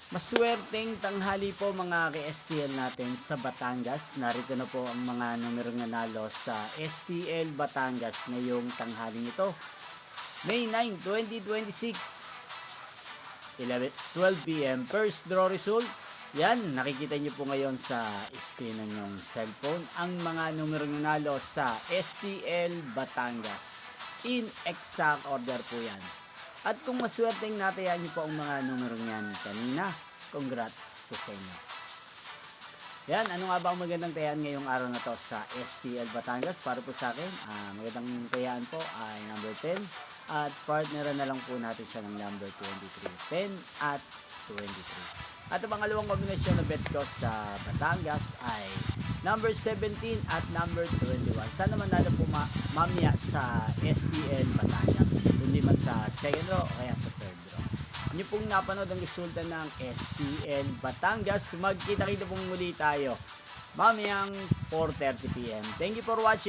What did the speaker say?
Maswerteng tanghali po mga ka-STL natin sa Batangas. Narito na po ang mga numerong nanalo sa STL Batangas ngayong tanghaling ito. May 9, 2026, 12 p.m. First draw result. Yan, nakikita nyo po ngayon sa screen ng inyong cellphone ang mga numerong nanalo sa STL Batangas. In exact order po yan. At kung maswerteng natayaan niyo po ang mga numerong yan kanina, congrats po sa inyo. Yan, ano nga ba ang magandang tayaan ngayong araw na to sa STL Batangas? Para po sa akin, magandang tayaan po ay number 10 at partneran na lang po natin siya ng number 23, 10 at 23. At ang pangalawang kombinasyon na bet ko sa Batangas ay number 17 at number 21. Sana manalo po mamaya sa STL Batangas. Hindi man sa second row o kaya sa third row. Inyo pong napanood ang resulta ng STL Batangas. Magkita-kita pong muli tayo mamayang 4:30 p.m. Thank you for watching.